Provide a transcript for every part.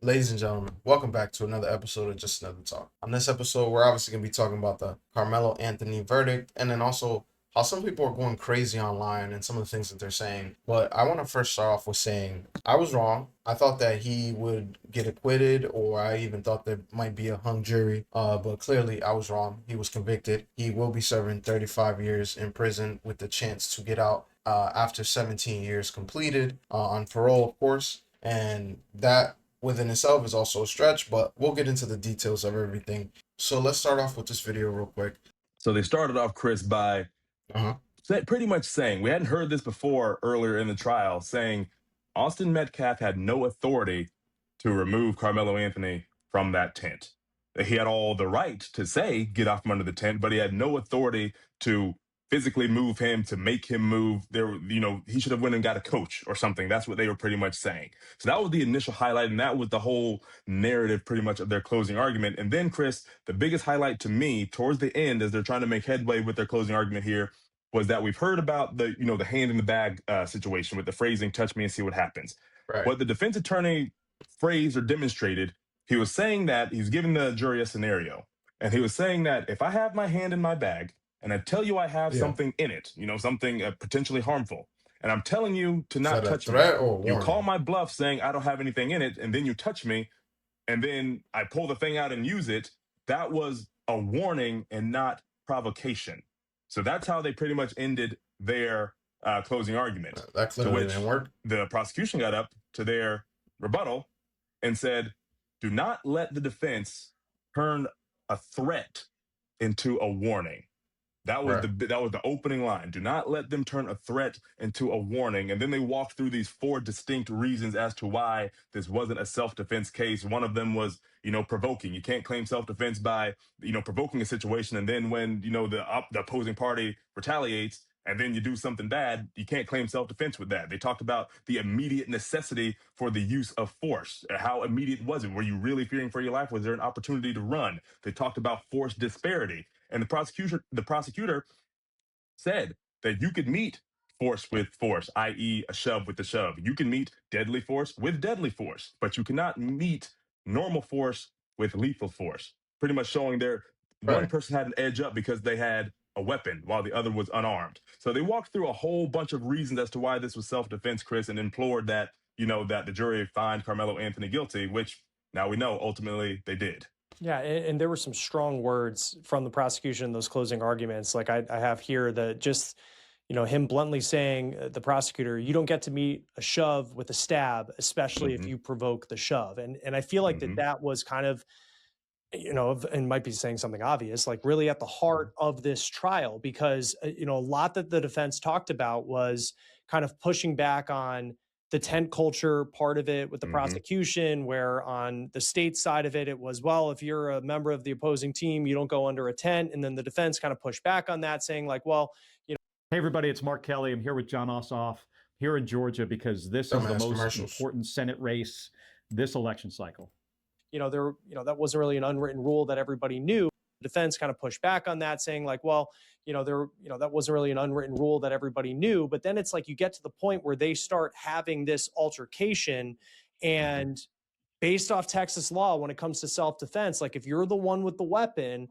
Ladies and gentlemen, welcome back to another episode of Just Another Talk. On this episode, we're obviously going to be talking about the Carmelo Anthony verdict and then also how some people are going crazy online and some of the things that they're saying. But I want to first start off with saying I was wrong. I thought that he would get acquitted, or I even thought there might be a hung jury. But clearly, I was wrong. He was convicted. He will be serving 35 years in prison with the chance to get out after 17 years completed on parole, of course. And that within itself is also a stretch, but we'll get into the details of everything. So let's start off with this video real quick. So they started off, Chris, by Uh-huh. pretty much saying, we hadn't heard this before earlier in the trial, saying Austin Metcalf had no authority to remove Carmelo Anthony from that tent. He had all the right to say, get off from under the tent, but he had no authority to physically move him, to make him move. He should have went and got a coach or something. That's what they were pretty much saying. So that was the initial highlight, and that was the whole narrative pretty much of their closing argument. And then, Chris, the biggest highlight to me towards the end, as they're trying to make headway with their closing argument here, was that we've heard about the hand in the bag situation with the phrasing, touch me and see what happens. Right. What the defense attorney phrased or demonstrated, he was saying that he's giving the jury a scenario. And he was saying that if I have my hand in my bag and I tell you I have Yeah. something in it, something potentially harmful, and I'm telling you to Is not that a touch me, threat or a you call warning? my bluff saying I don't have anything in it, and then you touch me, and then I pull the thing out and use it. That was a warning and not provocation. So that's how they pretty much ended their closing argument. That To clearly didn't which work. the prosecution got up to their rebuttal and said, do not let the defense turn a threat into a warning. That was Right. the opening line. Do not let them turn a threat into a warning. And then they walked through these four distinct reasons as to why this wasn't a self-defense case. One of them was, provoking. You can't claim self-defense by, provoking a situation, and then when the opposing party retaliates, and then you do something bad, you can't claim self-defense with that. They talked about the immediate necessity for the use of force. How immediate was it? Were you really fearing for your life? Was there an opportunity to run? They talked about force disparity. And the prosecutor said that you could meet force with force, i.e., a shove with a shove. You can meet deadly force with deadly force, but you cannot meet normal force with lethal force. Pretty much showing there one Right. person had an edge up because they had a weapon while the other was unarmed. So they walked through a whole bunch of reasons as to why this was self-defense, Chris, and implored that, that the jury find Carmelo Anthony guilty, which now we know ultimately they did. Yeah, and there were some strong words from the prosecution in those closing arguments. Like I have here that just, him bluntly saying, the prosecutor, you don't get to meet a shove with a stab, especially if Mm-hmm. you provoke the shove. And I feel like Mm-hmm. that was kind of, and might be saying something obvious, like really at the heart of this trial, because, a lot that the defense talked about was kind of pushing back on the tent culture part of it with the Mm-hmm. prosecution, where on the state side of it, it was, well, if you're a member of the opposing team, you don't go under a tent. And then the defense kind of pushed back on that, saying like, well, Hey, everybody, it's Mark Kelly. I'm here with John Ossoff here in Georgia because this is the Dumbass most commercials. important Senate race this election cycle. that wasn't really an unwritten rule that everybody knew. The defense kind of pushed back on that, saying like, well, that wasn't really an unwritten rule that everybody knew. But then it's like you get to the point where they start having this altercation, and based off Texas law, when it comes to self-defense, like if you're the one with the weapon,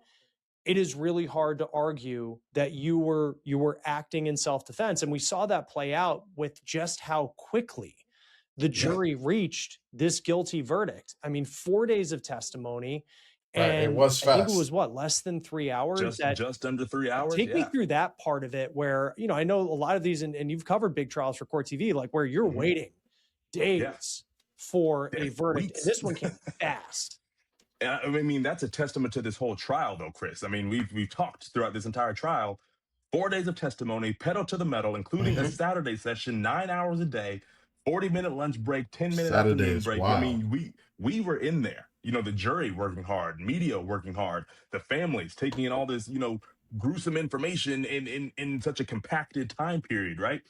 it is really hard to argue that you were acting in self-defense. And we saw that play out with just how quickly the jury reached this guilty verdict. I mean, 4 days of testimony, Right. It and was I think it fast. was less than 3 hours. Just under 3 hours. Take me Yeah. through that part of it where, I know a lot of these, and you've covered big trials for Court TV, like where you're Mhm. waiting Yeah. days for a verdict. Weeks. And this one came fast. I mean, that's a testament to this whole trial, though, Chris. I mean, we've talked throughout this entire trial. 4 days of testimony, pedal to the metal, including a Mm-hmm. Saturday session, 9 hours a day, 40-minute lunch break, 10-minute Saturday afternoon is break. I wild. mean, we were in there. The jury working hard, media working hard, the families taking in all this, gruesome information in such a compacted time period, right?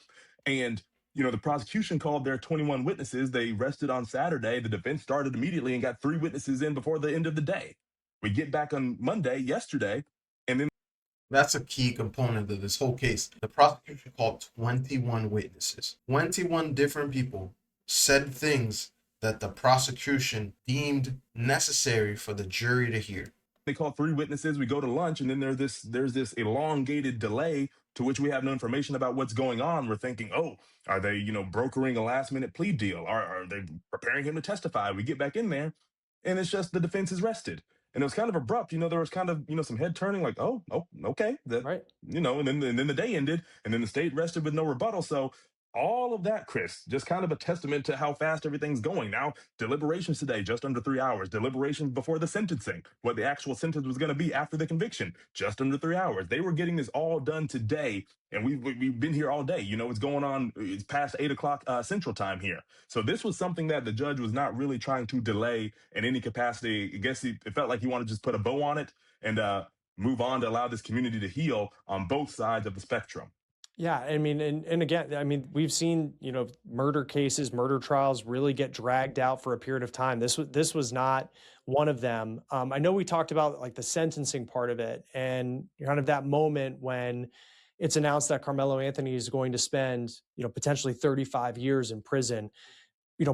And the prosecution called their 21 witnesses. They rested on Saturday. The defense started immediately and got 3 witnesses in before the end of the day. We get back on Monday, yesterday, and then That's a key component of this whole case. The prosecution called 21 witnesses. 21 different people said things that the prosecution deemed necessary for the jury to hear. They call 3 witnesses. We go to lunch, and then there's this elongated delay to which we have no information about what's going on. We're thinking, oh, are they brokering a last minute plea deal? Are they preparing him to testify? We get back in there, and it's just the defense is rested, and it was kind of abrupt. There was kind of some head turning, like, oh, okay, that Right. and then the day ended, and then the state rested with no rebuttal. So all of that, Chris, just kind of a testament to how fast everything's going. Now, deliberations today, just under 3 hours. Deliberations before the sentencing, what the actual sentence was going to be after the conviction, just under 3 hours. They were getting this all done today, and we've been here all day. It's going on. It's past 8 o'clock Central Time here. So this was something that the judge was not really trying to delay in any capacity. I guess it felt like he wanted to just put a bow on it and move on to allow this community to heal on both sides of the spectrum. Yeah, I mean, and again, I mean, we've seen, murder cases, murder trials really get dragged out for a period of time. This was not one of them. I know we talked about like the sentencing part of it, and kind of that moment when it's announced that Carmelo Anthony is going to spend, potentially 35 years in prison.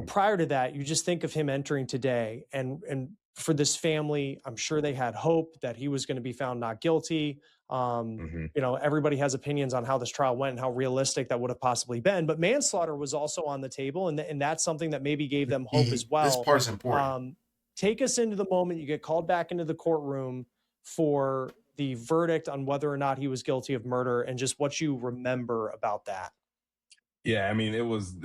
Prior to that, you just think of him entering today, and for this family, I'm sure they had hope that he was going to be found not guilty. Hmm. Everybody has opinions on how this trial went and how realistic that would have possibly been, but manslaughter was also on the table, and that's something that maybe gave them hope as This well. part's important. Take us into the moment you get called back into the courtroom for the verdict on whether or not he was guilty of murder, and just what you remember about that. Yeah, I mean, it was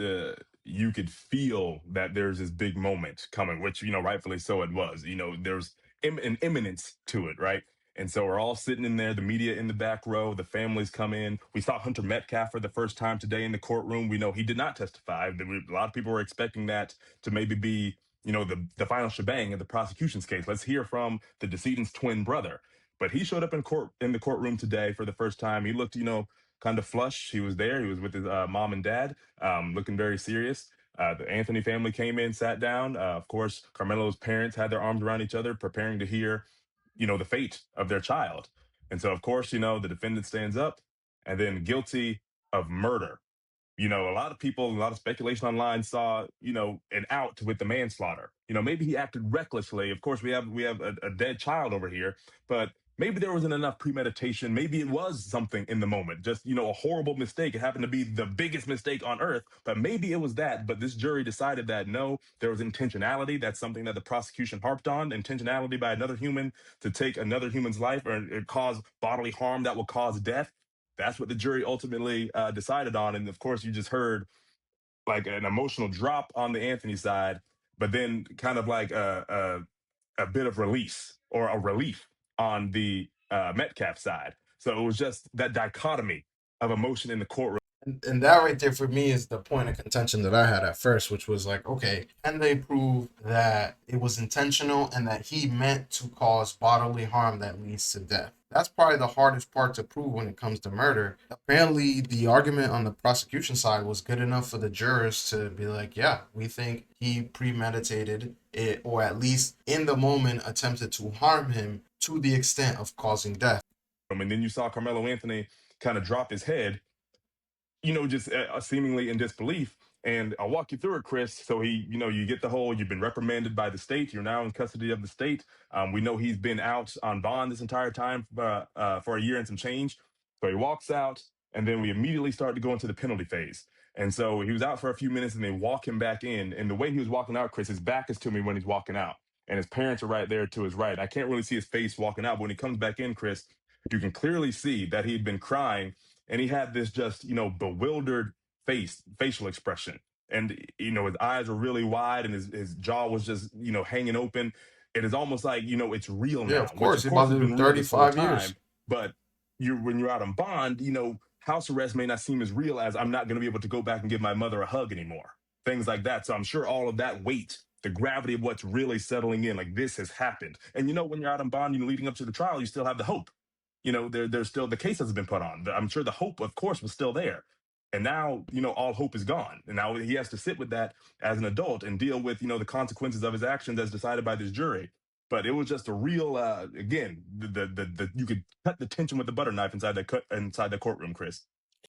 you could feel that there's this big moment coming, which, rightfully so it was. There's an imminence to it, right? And so we're all sitting in there, the media in the back row, the families come in. We saw Hunter Metcalf for the first time today in the courtroom. We know he did not testify. A lot of people were expecting that to maybe be, the final shebang of the prosecution's case. Let's hear from the decedent's twin brother. But he showed up in the courtroom today for the first time. He looked, kind of flush. He was there. He was with his mom and dad, looking very serious. The Anthony family came in, sat down. Of course, Carmelo's parents had their arms around each other, preparing to hear, the fate of their child. And so, of course, the defendant stands up and then guilty of murder. A lot of people, a lot of speculation online saw, an out with the manslaughter. Maybe he acted recklessly. Of course, we have a dead child over here, but maybe there wasn't enough premeditation. Maybe it was something in the moment, just a horrible mistake. It happened to be the biggest mistake on earth, but maybe it was that. But this jury decided that no, there was intentionality. That's something that the prosecution harped on: intentionality by another human to take another human's life or cause bodily harm that will cause death. That's what the jury ultimately decided on. And of course, you just heard like an emotional drop on the Anthony side, but then kind of like a bit of release or a relief on the Metcalf side. So it was just that dichotomy of emotion in the courtroom. And that right there for me is the point of contention that I had at first, which was like, okay, can they prove that it was intentional and that he meant to cause bodily harm that leads to death? That's probably the hardest part to prove when it comes to murder. Apparently, the argument on the prosecution side was good enough for the jurors to be like, yeah, we think he premeditated it, or at least in the moment attempted to harm him to the extent of causing death. And then you saw Carmelo Anthony kind of drop his head, just seemingly in disbelief. And I'll walk you through it, Chris. So you get the whole, you've been reprimanded by the state. You're now in custody of the state. We know he's been out on bond this entire time for a year and some change. So he walks out, and then we immediately start to go into the penalty phase. And so he was out for a few minutes, and they walk him back in. And the way he was walking out, Chris, his back is to me when he's walking out. And his parents are right there to his right. I can't really see his face walking out, but when he comes back in, Chris, you can clearly see that he'd been crying, and he had this just bewildered facial expression, and his eyes were really wide, and his jaw was just hanging open. It is almost like it's real Yeah, now, of which course. of He course about has to do been real this whole 35 years. time. But when you're out on bond, house arrest may not seem as real as I'm not going to be able to go back and give my mother a hug anymore, things like that. So I'm sure all of that weight, the gravity of what's really settling in, like, this has happened. And when you're out on bond, leading up to the trial, you still have the hope. There's still, the case hasn't been put on. I'm sure the hope, of course, was still there. And now, all hope is gone. And now he has to sit with that as an adult and deal with, the consequences of his actions as decided by this jury. But it was just a real, again, you could cut the tension with the butter knife inside the courtroom, Chris.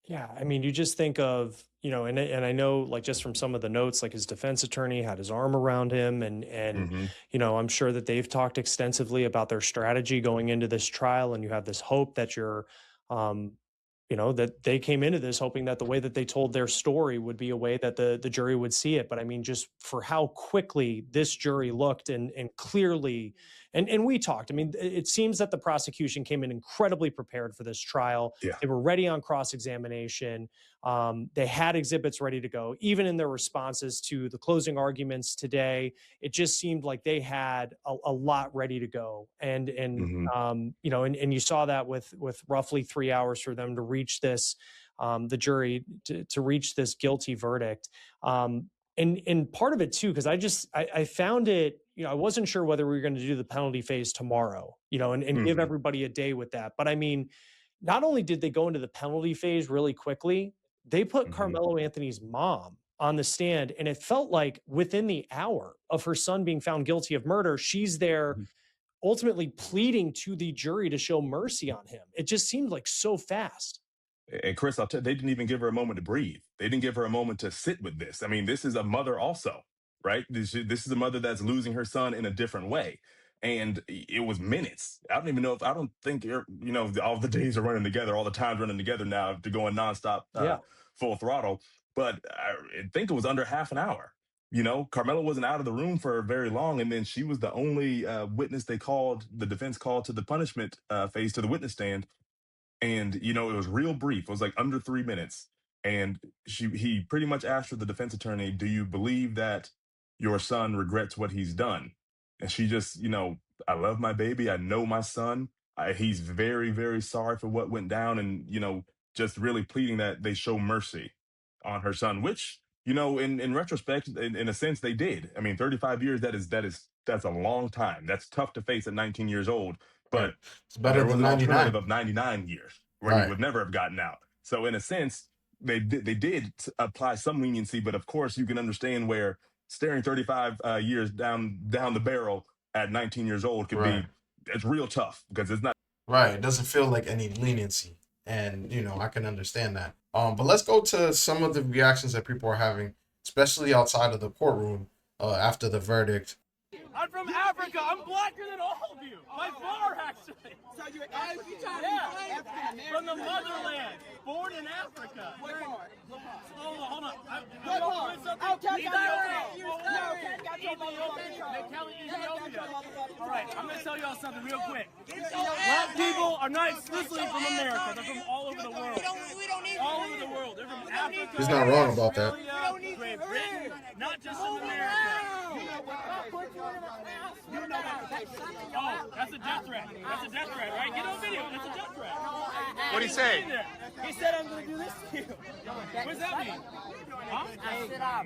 Yeah, I mean, you just think of, and I know like just from some of the notes, like his defense attorney had his arm around him, and Hmm. I'm sure that they've talked extensively about their strategy going into this trial, and you have this hope that um, that they came into this hoping that the way that they told their story would be a way that the jury would see it. But I mean, just for how quickly this jury looked and clearly, and we talked, I mean, it seems that the prosecution came in incredibly prepared for this trial. Yeah. They were ready on cross-examination. They had exhibits ready to go. Even in their responses to the closing arguments today, it just seemed like they had a lot ready to go. Hmm. And you saw that with roughly 3 hours for them to reach this, the jury to reach this guilty verdict. And part of it too, because I found it, I wasn't sure whether we were going to do the penalty phase tomorrow, and give Hmm. everybody a day with that. But I mean, not only did they go into the penalty phase really quickly, they put Hmm. Carmelo Anthony's mom on the stand, and it felt like within the hour of her son being found guilty of murder, she's there ultimately pleading to the jury to show mercy on him. It just seemed like so fast. And Chris, I'll tell you, they didn't even give her a moment to breathe. They didn't give her a moment to sit with this. I mean, this is a mother also, right? This is a mother that's losing her son in a different way. And it was minutes. I don't even know if, I don't think, all the days are running together, all the times running together now to go in nonstop, Yeah. full throttle. But I think it was under half an hour. Carmelo wasn't out of the room for very long. And then she was the only witness the defense called to the punishment phase, to the witness stand. And it was real brief. It was like under 3 minutes. And he pretty much asked her, the defense attorney, do you believe that your son regrets what he's done? And she just, I love my baby, I know my son, he's very, very sorry for what went down. And just really pleading that they show mercy on her son, which in retrospect, in a sense, they did. I mean, 35 years, that's a long time. That's tough to face at 19 years old. Right. But It's better there was than an alternative 99. of 99 years where he Right. would never have gotten out. So in a sense, they did apply some leniency, but of course you can understand where staring 35 years down the barrel at 19 years old could Right. be, it's real tough because it's not. Right. It doesn't feel like any leniency. And, I can understand that. But let's go to some of the reactions that people are having, especially outside of the courtroom, after the verdict. I'm from Africa. I'm blacker than all of you. By far, actually. So you're African? Yeah. African From the American. motherland. Born in Africa. What part? Hold on. What part? Oh, Kelly got Ethiopia. your No, Kelly got your Ethiopia. motherfucking Kelly, Kelly got Ethiopia. your motherfucking All right, I'm going to tell y'all something real quick. Black people are not exclusively from America. They're from all over the world. We don't need All over the world. They're from Africa. He's not wrong about that. Australia, Great Britain, not just in America. Oh, that's a death threat. That's a death threat, right? Get on video. That's a death threat. What'd he say? He said, I'm going to do this to you. What does that mean? Huh?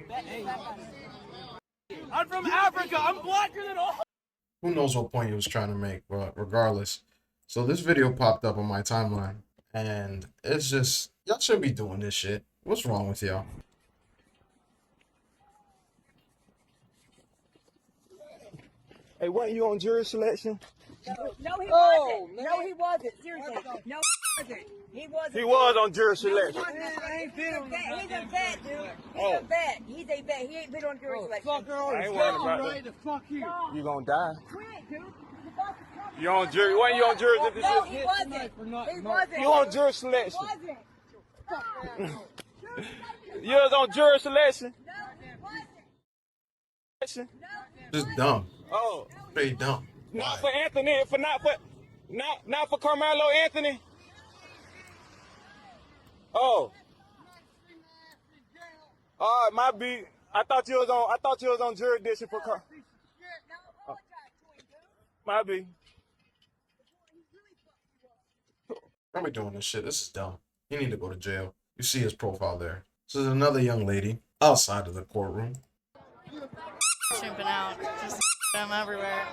I'm from Africa. I'm blacker than all. Who knows what point he was trying to make, but regardless. So this video popped up on my timeline, and it's just, y'all shouldn't be doing this shit. What's wrong with y'all? Hey, wasn't you on jury selection? No, he wasn't. No, he wasn't. Seriously. No, he wasn't. He wasn't. He was on jury No, he selection. wasn't. He's a vet, dude. He's Oh. a vet. He's a vet. He ain't been on jury selection. I ain't worried about that. Fuck you. You gonna die. Quit, dude. You on jury? Wasn't you on jury No, selection? he wasn't. He wasn't. You on jury He selection? wasn't. You was on jury selection? No, he wasn't. Just dumb. Oh, Straight dumb. not Why? for Anthony. Not for Carmelo Anthony. Oh. All right, my beat. I thought you was on jurisdiction for my beat. Why are we doing this shit? This is dumb. He need to go to jail. You see his profile there. This is another young lady outside of the courtroom. Jumping out, just them everywhere.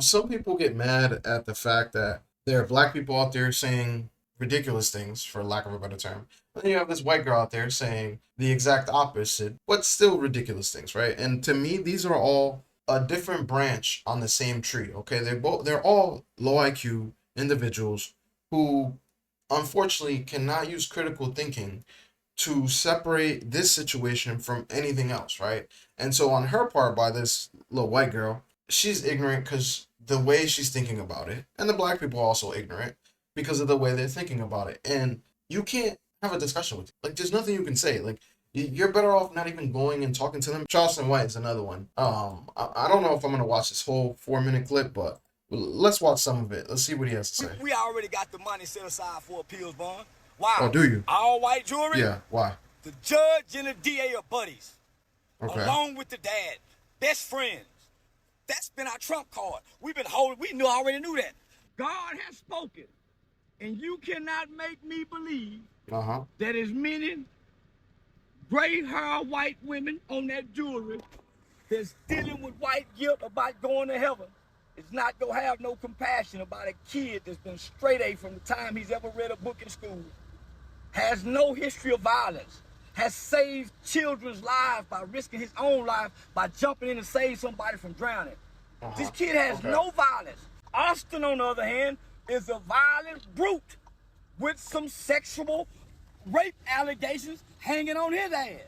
Some people get mad at the fact that there are black people out there saying ridiculous things, for lack of a better term. And then you have this white girl out there saying the exact opposite, but still ridiculous things, right? And to me, these are all a different branch on the same tree, okay? They're all low IQ individuals who unfortunately cannot use critical thinking to separate this situation from anything else, right? And so on her part, by this little white girl, she's ignorant because the way she's thinking about it, and the black people are also ignorant because of the way they're thinking about it. And you can't have a discussion with you. Like, there's nothing you can say. Like, you're better off not even going and talking to them. Charleston White is another one. I don't know if I'm gonna watch this whole 4 minute clip, but let's watch some of it. Let's see what he has to say. We already got the money set aside for appeals bond. Why? Oh, do you? All white jury? Yeah. Why? The judge and the DA are buddies. Okay. Along with the dad. Best friends. That's been our trump card. We've been holding, already knew that. God has spoken. And you cannot make me believe that as many gray hair white women on that jewelry that's dealing with white guilt about going to heaven is not gonna have no compassion about a kid that's been straight A from the time he's ever read a book in school, has no history of violence, has saved children's lives by risking his own life by jumping in to save somebody from drowning. This kid has no violence. Austin, on the other hand, is a violent brute with some sexual rape allegations hanging on his ass.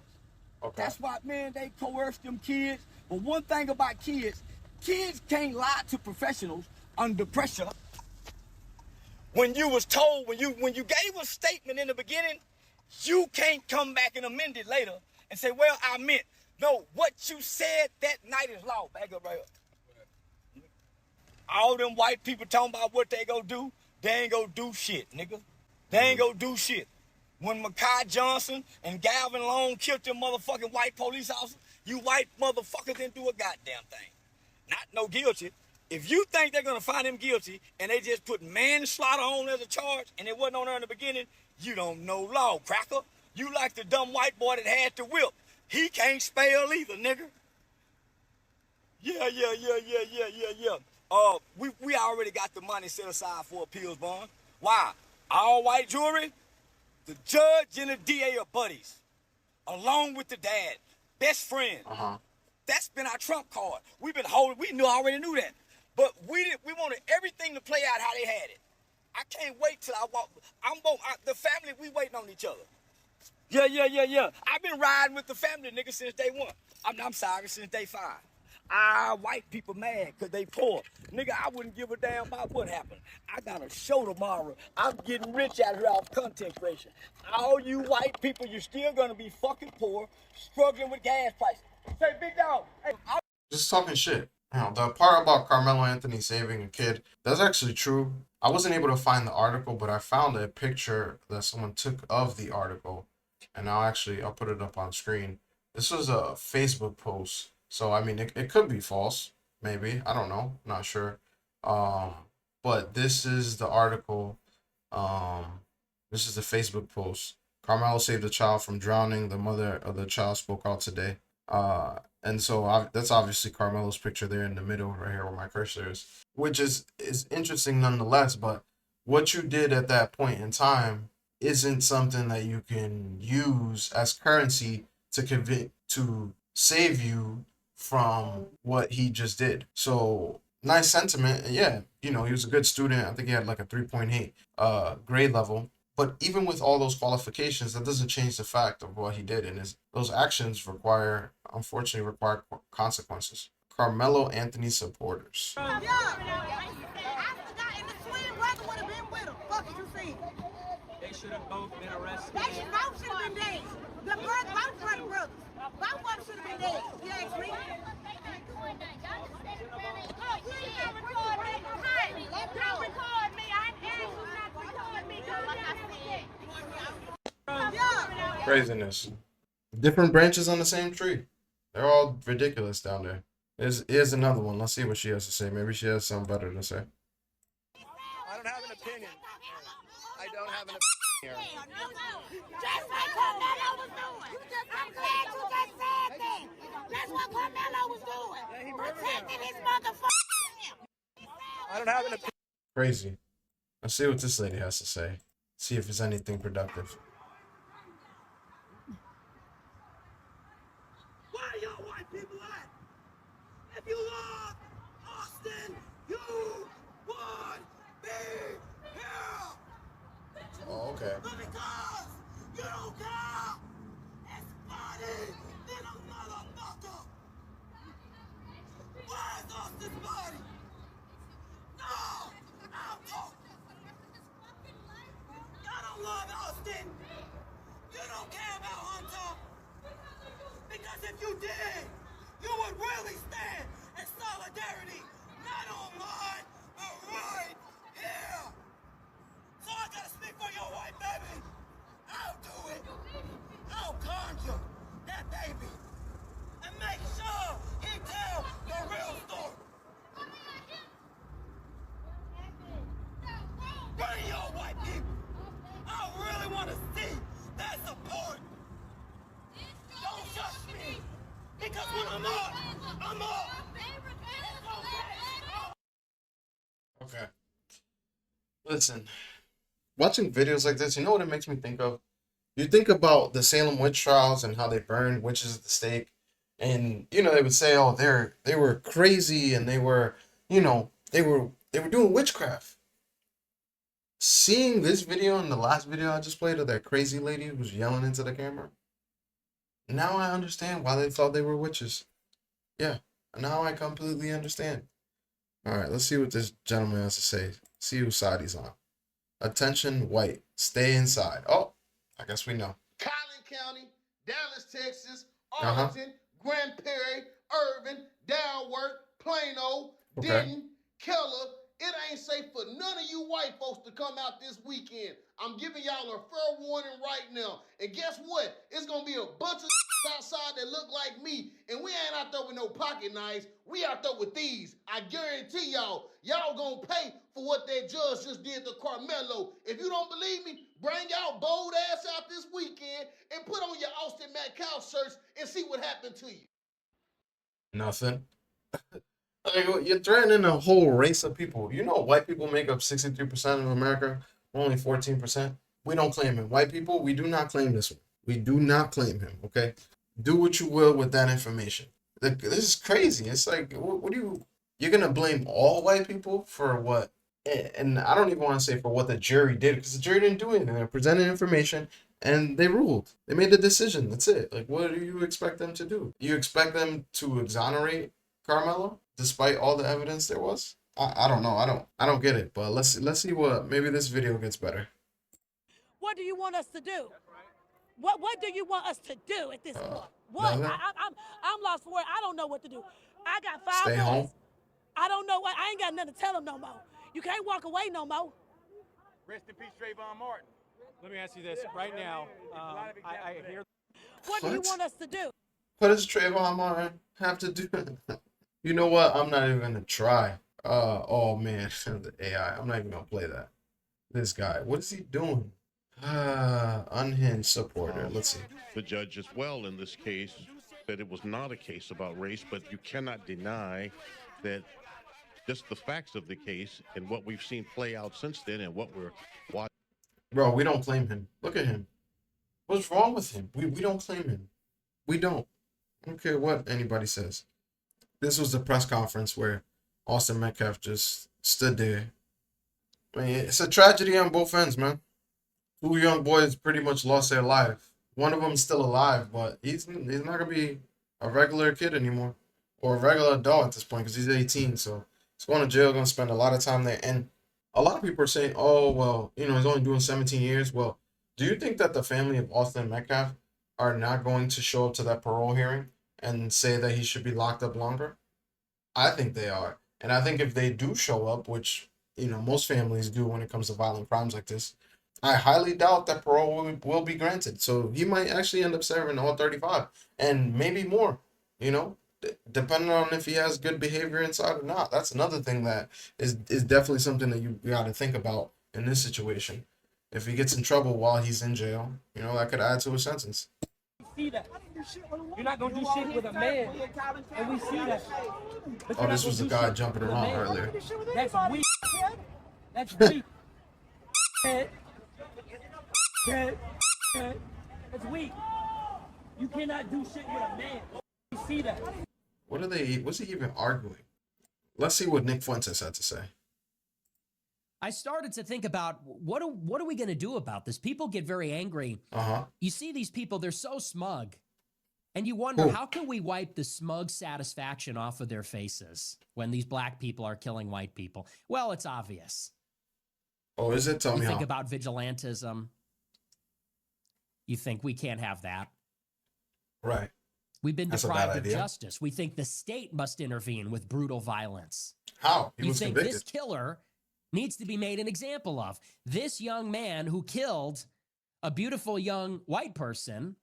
That's why, man, they coerce them kids. But one thing about kids can't lie to professionals under pressure. When you was told, when you gave a statement in the beginning, you can't come back and amend it later and say, well, I meant. No, what you said that night is law. Back up right up. All them white people talking about what they gonna do, they ain't gonna do shit, nigga. They ain't gonna do shit. When Makai Johnson and Galvin Long killed them motherfucking white police officers, you white motherfuckers didn't do a goddamn thing. Not no guilty. If you think they're gonna find him guilty and they just put manslaughter on as a charge and it wasn't on there in the beginning, you don't know law, cracker. You like the dumb white boy that had the whip. He can't spell either, nigga. Yeah. We already got the money set aside for appeals bond. Why? All white jury, the judge and the DA are buddies. Along with the dad. Best friends. That's been our trump card. We've been holding, already knew that. But we wanted everything to play out how they had it. I can't wait till I walk. The family, we waiting on each other. Yeah. I've been riding with the family, nigga, since day one. I'm sorry, since day 5. White people mad because they poor. Nigga, I wouldn't give a damn about what happened. I got a show tomorrow. I'm getting rich out here off content creation. All you white people, you're still going to be fucking poor, struggling with gas prices. Say, big dog. Hey, just talking shit. Now, the part about Carmelo Anthony saving a kid, that's actually true. I wasn't able to find the article, but I found a picture that someone took of the article. And I'll put it up on screen. This was a Facebook post. So, I mean, it could be false. Maybe. I don't know. Not sure. But this is the article. This is the Facebook post. Carmelo saved a child from drowning. The mother of the child spoke out today. And so that's obviously Carmelo's picture there in the middle, right here where my cursor is, which is interesting nonetheless. But what you did at that point in time isn't something that you can use as currency to save you from what he just did. So nice sentiment. Yeah, he was a good student. I think he had like a 3.8 grade level. But even with all those qualifications, that doesn't change the fact of what he did. And those actions unfortunately require consequences. Carmelo Anthony supporters. Yeah. I forgot, and the twin brother would have been with him. Fuck you see. They should have both been arrested. They both should have been dead. The both brothers. Both of them should have been dead. You ask me? Don't record me. I asked you not to record me. Yeah. Craziness. Different branches on the same tree. They're all ridiculous down there. Here's another one. Let's see what she has to say. Maybe she has something better to say. I don't have an opinion. I don't have an opinion. Just like Karmelo was doing. I'm glad you just said that. That's what Karmelo was doing. Protecting his motherfucker. I don't have an opinion. Crazy. Let's see what this lady has to say. See if it's anything productive. Where y'all white people at? If you love Austin, you would be here. Oh, okay. But because you don't care, it's funny than a motherfucker. Where's Austin's body? No! I'll talk. Y'all don't love Austin. You don't care about Hunter. Because if you did, you would really stand in solidarity, not online, but right here. So I gotta speak for your white baby. I'll do it. I'll conjure that baby and make sure he tells the real story. Bring your white people. I really want to see that support. Don't judge me. Because when I'm up, I'm up. Okay. Listen, watching videos like this, you know what it makes me think of? You think about the Salem witch trials and how they burned witches at the stake, and you know they would say, "Oh, they were crazy and they were, you know, they were doing witchcraft." Seeing this video and the last video I just played of that crazy lady who was yelling into the camera, now I understand why they thought they were witches. Yeah, now I completely understand. All right, let's see what this gentleman has to say. See whose side he's on. Attention, white. Stay inside. Oh, I guess we know. Collin County, Dallas, Texas, Uh-huh. Arlington, Grand Prairie, Irvin, Dalworth, Plano, Okay. Denton, Keller. It ain't safe for none of you white folks to come out this weekend. I'm giving y'all a fair warning right now. And guess what? It's gonna be a bunch of outside that look like me, and we ain't out there with no pocket knives. We out there with these. I guarantee y'all gonna pay for what that judge just did to Karmelo. If you don't believe me, bring y'all bold ass out this weekend and put on your Austin Metcalf shirts and see what happened to you. Nothing. Like, you're threatening a whole race of people. You know, white people make up 63% of America, only 14%. We don't claim him. White people, we do not claim this one. We do not claim him, okay? Do what you will with that information. This is crazy. It's like, what do you, you're going to blame all white people for what? And I don't even want to say for what the jury did, because the jury didn't do anything. They presented information and they ruled. They made the decision. That's it. Like, what do you expect them to do? You expect them to exonerate Karmelo despite all the evidence there was? I don't know. I don't get it. But let's see what, maybe this video gets better. What do you want us to do? What do you want us to do at this point? What? Nothing. I'm lost for words. I don't know what to do. I got 5 Stay boys. home. I don't know what. I ain't got nothing to tell them no more. You can't walk away no more. Rest in peace, Trayvon Martin. Let me ask you this right now. I hear. What do you want us to do? What does Trayvon Martin have to do? You know what? I'm not even gonna try. Oh man, the AI. I'm not even gonna play that. This guy, what is he doing? Unhinged supporter. Let's see. The judge as well in this case said it was not a case about race, but you cannot deny that just the facts of the case and what we've seen play out since then and what we're watching. Bro, we don't claim him. Look at him. What's wrong with him? We don't claim him. We don't. I don't care what anybody says. This was the press conference where Austin Metcalf just stood there. I mean, it's a tragedy on both ends, man. 2 young boys pretty much lost their life. One of them's still alive, but he's not gonna be a regular kid anymore, or a regular adult at this point because he's 18. So he's going to jail, going to spend a lot of time there. And a lot of people are saying, "Oh, well, you know, he's only doing 17 years." Well, do you think that the family of Austin Metcalf are not going to show up to that parole hearing and say that he should be locked up longer? I think they are, and I think if they do show up, which you know most families do when it comes to violent crimes like this, I highly doubt that parole will be granted. So he might actually end up serving all 35 and maybe more, you know, depending on if he has good behavior inside or not. That's another thing that is definitely something that you got to think about in this situation. If he gets in trouble while he's in jail, you know, that could add to his sentence. See that. You're not gonna do shit with a man, and we see that. But Oh, this was the guy jumping around earlier. That's weak. That's weak. That's weak. You cannot do shit with a man. We see that. What's he even arguing? Let's see what Nick Fuentes had to say. I started to think about what are we going to do about this? People get very angry. You see these people, they're so smug. And you wonder, how can we wipe the smug satisfaction off of their faces when these black people are killing white people? Well, it's obvious. Oh, is it? Tell me how. You think about vigilantism. You think we can't have that. Right. We've been deprived of justice. We think the state must intervene with brutal violence. How? You think this killer needs to be made an example of. This young man who killed a beautiful young white person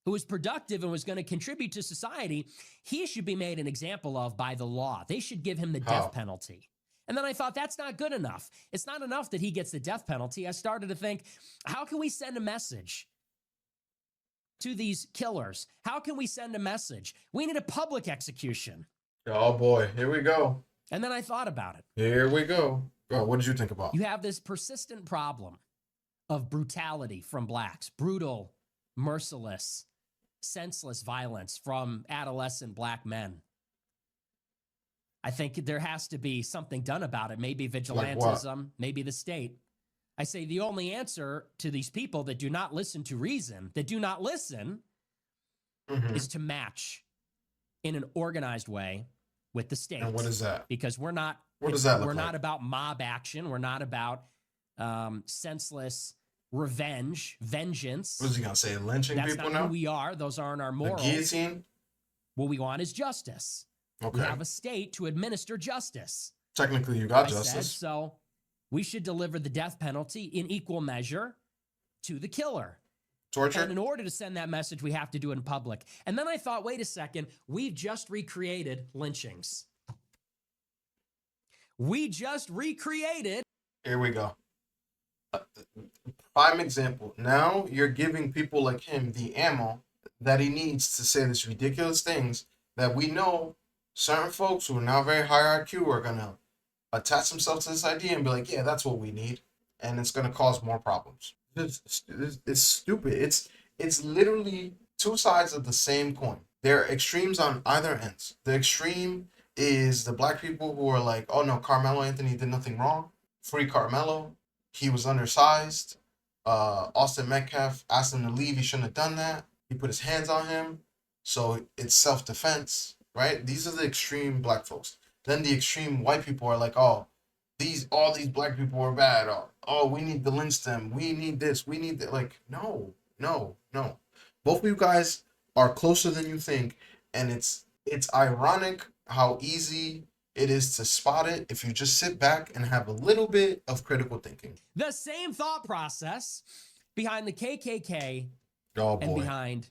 who was productive and was going to contribute to society, he should be made an example of by the law. They should give him the death penalty. And then I thought, that's not good enough. It's not enough that he gets the death penalty. I started to think, how can we send a message to these killers? How can we send a message? We need a public execution. Oh boy, here we go. And then I thought about it. Here we go. Oh, what did you think about? You have this persistent problem of brutality from blacks, brutal, merciless, senseless violence from adolescent black men. I think there has to be something done about it. Maybe vigilantism, maybe the state. I say the only answer to these people that do not listen to reason, that do not listen, is to match in an organized way with the state. And what is that? Because we're not. What does that look We're like? not about mob action. We're not about senseless revenge, vengeance. What is he gonna say? Lynching That's people not now? who we are. Those aren't our morals. The guillotine? What we want is justice. Okay. We have a state to administer justice. Technically, you got I justice. said, so we should deliver the death penalty in equal measure to the killer. Torture? And in order to send that message, we have to do it in public. And then I thought, wait a second, we've just recreated lynchings. We just recreated. Here we go. Prime example. Now you're giving people like him the ammo that he needs to say these ridiculous things that we know certain folks who are now very high IQ are going to attach themselves to this idea and be like, yeah, that's what we need. And it's going to cause more problems. It's stupid. It's literally two sides of the same coin. There are extremes on either ends. The extreme is the black people who are like, oh no, Carmelo Anthony did nothing wrong. Free Carmelo. He was undersized. Austin Metcalf asked him to leave. He shouldn't have done that. He put his hands on him. So it's self-defense, right? These are the extreme black folks. Then the extreme white people are like, oh, all these black people are bad. Oh, we need to lynch them. We need this. We need that. Like, no. Both of you guys are closer than you think. And it's ironic how easy it is to spot it if you just sit back and have a little bit of critical thinking. The same thought process behind the KKK and behind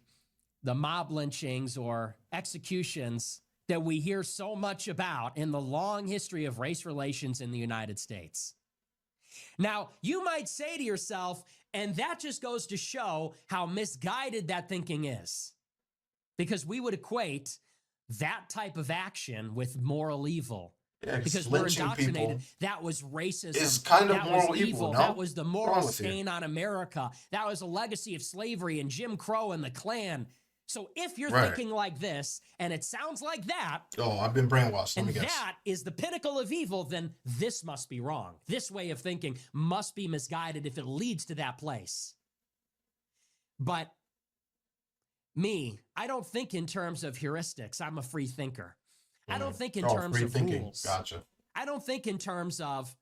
the mob lynchings or executions that we hear so much about in the long history of race relations in the United States. Now, you might say to yourself, and that just goes to show how misguided that thinking is, because we would equate that type of action with moral evil. Yeah, because we're indoctrinated. That was racism. Is kind of that moral was evil, no? That was the moral stain on America. That was a legacy of slavery and Jim Crow and the Klan. So if you're thinking like this, and it sounds like that. Oh, I've been brainwashed. Let me guess. That is the pinnacle of evil, then this must be wrong. This way of thinking must be misguided if it leads to that place. But me, I don't think in terms of heuristics. I'm a free thinker. I don't think in terms of rules. Gotcha. I don't think in terms of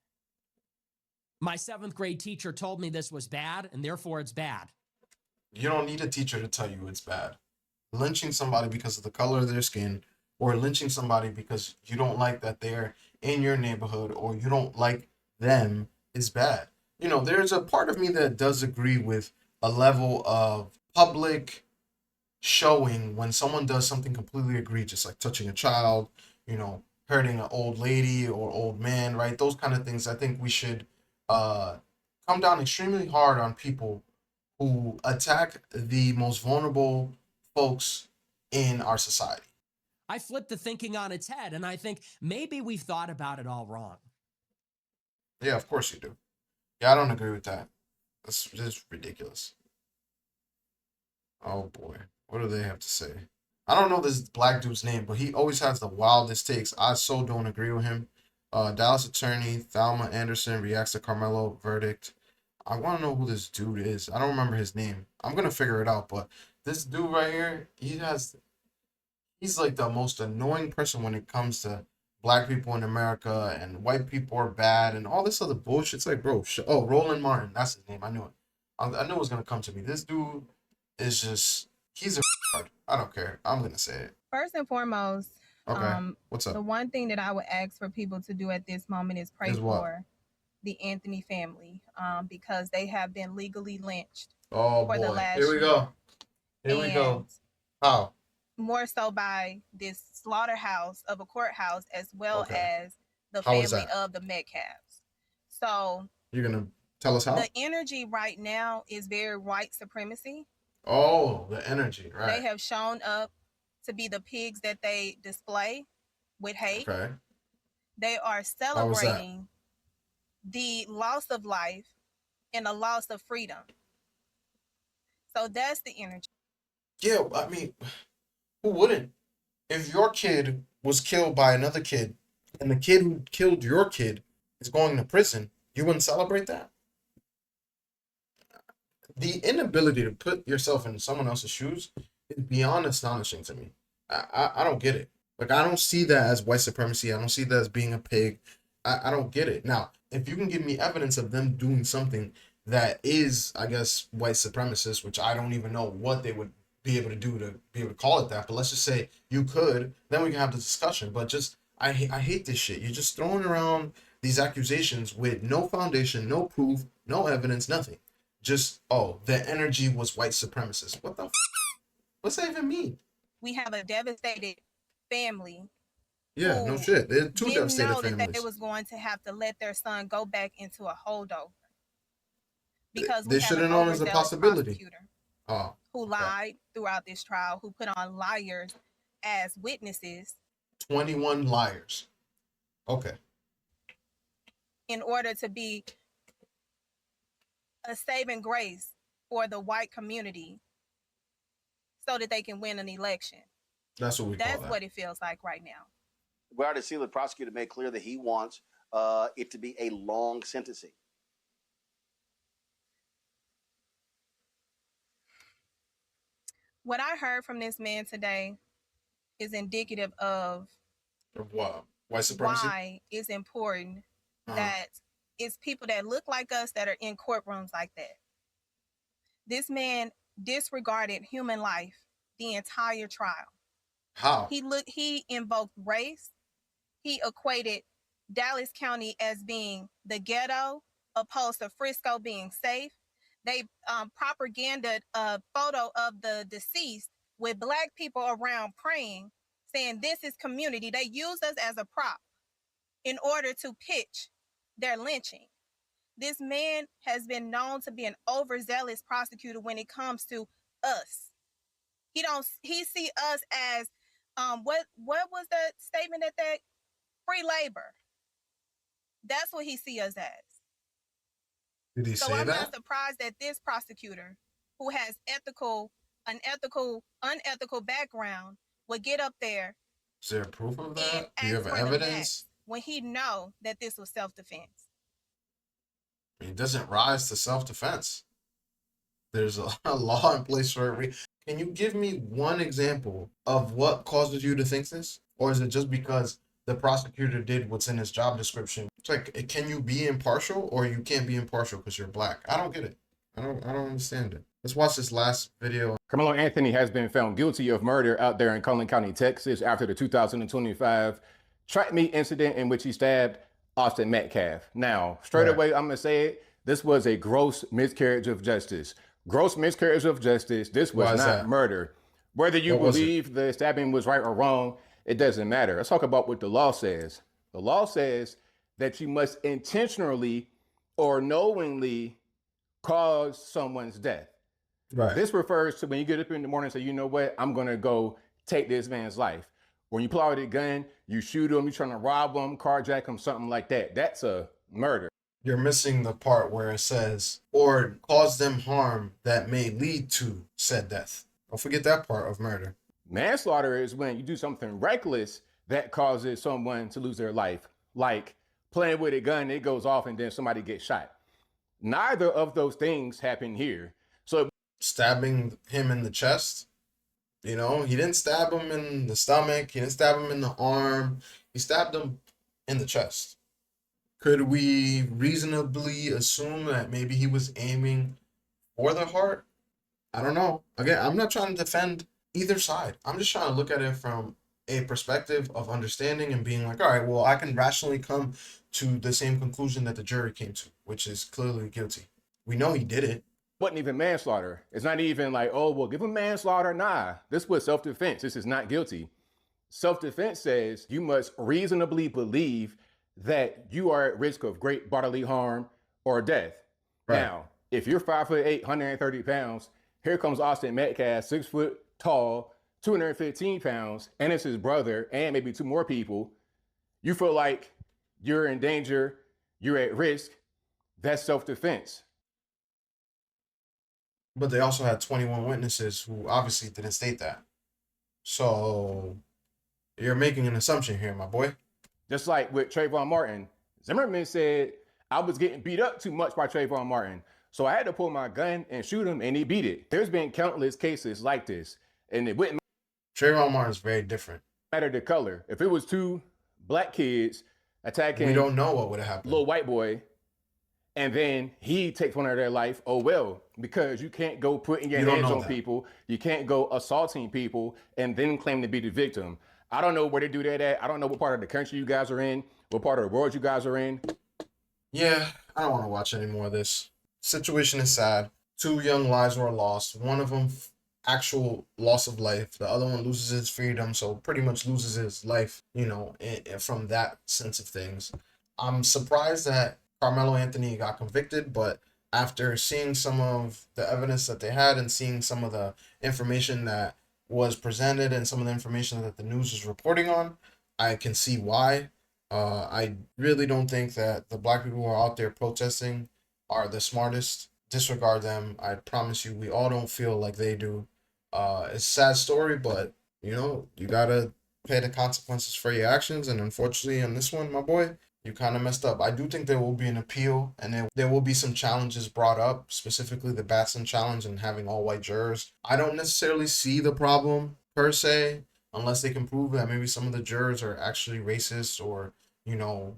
my 7th grade teacher told me this was bad, and therefore it's bad. You don't need a teacher to tell you it's bad. Lynching somebody because of the color of their skin, or lynching somebody because you don't like that they're in your neighborhood, or you don't like them, is bad. You know, there's a part of me that does agree with a level of public showing when someone does something completely egregious, like touching a child, you know, hurting an old lady or old man, right? Those kind of things. I think we should come down extremely hard on people who attack the most vulnerable folks in our society. I flip the thinking on its head, and I think maybe we've thought about it all wrong. Yeah, of course you do. Yeah, I don't agree with that. That's just ridiculous. Oh boy, what do they have to say? I don't know this black dude's name, but he always has the wildest takes. I so don't agree with him. Dallas attorney Thelma Anderson reacts to Karmelo verdict. I want to know who this dude is. I don't remember his name. I'm gonna figure it out. But this dude right here, he's like the most annoying person when it comes to black people in America and white people are bad and all this other bullshit. It's like, bro, oh, Roland Martin, that's his name. I knew it. I knew it was gonna come to me. This dude is just, he's a I don't care. I'm gonna say it. First and foremost, Okay. What's up? the one thing that I would ask for people to do at this moment is pray for the Anthony family, because they have been legally lynched Oh for the boy. last Here we year. go. Here we go. And How? more so by this slaughterhouse of a courthouse, as well Okay. as the How is family that? of the Metcalfs. So You're gonna tell us how? the energy right now is very white supremacy. Oh, the energy, right? They have shown up to be the pigs that they display with hate. Okay. They are How was that? celebrating the loss of life and the loss of freedom. So that's the energy. Yeah, I mean, who wouldn't? If your kid was killed by another kid and the kid who killed your kid is going to prison, you wouldn't celebrate that? The inability to put yourself in someone else's shoes is beyond astonishing to me. I don't get it. Like, I don't see that as white supremacy. I don't see that as being a pig. I don't get it. Now, if you can give me evidence of them doing something that is, I guess, white supremacist, which I don't even know what they would be able to do to be able to call it that, but let's just say you could, then we can have the discussion. But just, I hate this shit. You're just throwing around these accusations with no foundation, no proof, no evidence, nothing. Just, oh, the energy was white supremacist. What the what's that even mean? We have a devastated family. Yeah, no shit. They're two Didn't devastated know that families. they was going to have to let their son go back into a holdover because They we have should an have known as a overzealous possibility. prosecutor Oh, who lied throughout this trial, who put on liars as witnesses 21 liars. Okay. in order to be a saving grace for the white community so that they can win an election. That's what we call That's that. what it feels like right now. We already see the prosecutor made clear that he wants it to be a long sentencing. What I heard from this man today is indicative of what? White supremacy? Why it's important that it's people that look like us that are in courtrooms like that. This man disregarded human life the entire trial. How? He invoked race. He equated Dallas County as being the ghetto, opposed to Frisco being safe. They propagandaed a photo of the deceased with black people around praying, saying this is community. They used us as a prop in order to pitch their lynching. This man has been known to be an overzealous prosecutor when it comes to us. He see us as what was the statement that free labor. That's what he see us as. Did he say I'm that? not surprised that this prosecutor, who has unethical background, would get up there. Is there proof of that? Do you have evidence? When he know that this was self-defense. It doesn't rise to self-defense. There's a law in place for it. Can you give me one example of what causes you to think this? Or is it just because the prosecutor did what's in his job description? It's like, can you be impartial, or you can't be impartial because you're black? I don't get it. I don't understand it. Let's watch this last video. Karmelo Anthony has been found guilty of murder out there in Cullen County, Texas, after the 2025 track meet incident in which he stabbed Austin Metcalf. Now, straight away, I'm gonna say it. This was a gross miscarriage of justice. Gross miscarriage of justice. This was not murder. Whether you believe the stabbing was right or wrong, it doesn't matter. Let's talk about what the law says. The law says that you must intentionally or knowingly cause someone's death. Right. This refers to when you get up in the morning and say, you know what, I'm going to go take this man's life. When you pull out a gun, you shoot him, you're trying to rob him, carjack him, something like that. That's a murder. You're missing the part where it says, or cause them harm that may lead to said death. Don't forget that part of murder. Manslaughter is when you do something reckless that causes someone to lose their life, like playing with a gun, it goes off, and then somebody gets shot. Neither of those things happen here. So stabbing him in the chest, you know, he didn't stab him in the stomach. He didn't stab him in the arm. He stabbed him in the chest. Could we reasonably assume that maybe he was aiming for the heart? I don't know. Again, I'm not trying to defend either side. I'm just trying to look at it from a perspective of understanding and being like, all right, well, I can rationally come to the same conclusion that the jury came to, which is clearly guilty. We know he did it. Wasn't even manslaughter. It's not even like, oh, well, give him manslaughter. Nah, this was self-defense. This is not guilty. Self-defense says you must reasonably believe that you are at risk of great bodily harm or death. Right. Now, if you're 5'8", 130 pounds, here comes Austin Metcalf, 6 foot tall, 215 pounds, and it's his brother and maybe 2 more people. You feel like you're in danger, you're at risk. That's self-defense. But they also had 21 witnesses who obviously didn't state that. So you're making an assumption here, my boy. Just like with Trayvon Martin, Zimmerman said, I was getting beat up too much by Trayvon Martin. So I had to pull my gun and shoot him, and he beat it. There's been countless cases like this, and it wouldn't Trayvon Martin's very different. matter the color. If it was 2 black kids attacking we don't know what would have happened. Little white boy, and then he takes one of their life, oh well, because you can't go putting your hands on people, you can't go assaulting people, and then claim to be the victim. I don't know where they do that at. I don't know what part of the country you guys are in, what part of the world you guys are in. Yeah, I don't want to watch any more of this. Situation is sad. 2 young lives were lost. One of them actual loss of life. The other one loses his freedom, so pretty much loses his life, you know, from that sense of things. I'm surprised that Karmelo Anthony got convicted, but after seeing some of the evidence that they had and seeing some of the information that was presented and some of the information that the news is reporting on, I can see why. I really don't think that the black people who are out there protesting are the smartest. Disregard them. I promise you, we all don't feel like they do. It's a sad story, but, you know, you gotta pay the consequences for your actions. And unfortunately, on this one, my boy, you kind of messed up. I do think there will be an appeal, and there will be some challenges brought up, specifically the Batson challenge and having all white jurors. I don't necessarily see the problem per se, unless they can prove that maybe some of the jurors are actually racist or, you know,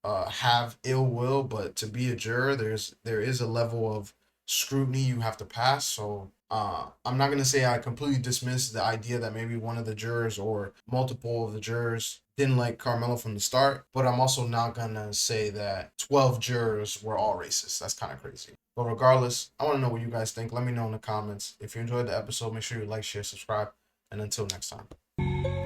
have ill will. But to be a juror, there is a level of scrutiny you have to pass. So I'm not gonna say I completely dismiss the idea that maybe one of the jurors or multiple of the jurors didn't like Karmelo from the start, but I'm also not gonna say that 12 jurors were all racist. That's kind of crazy. But regardless, I want to know what you guys think. Let me know in the comments. If you enjoyed the episode, make sure you like, share, subscribe, and until next time.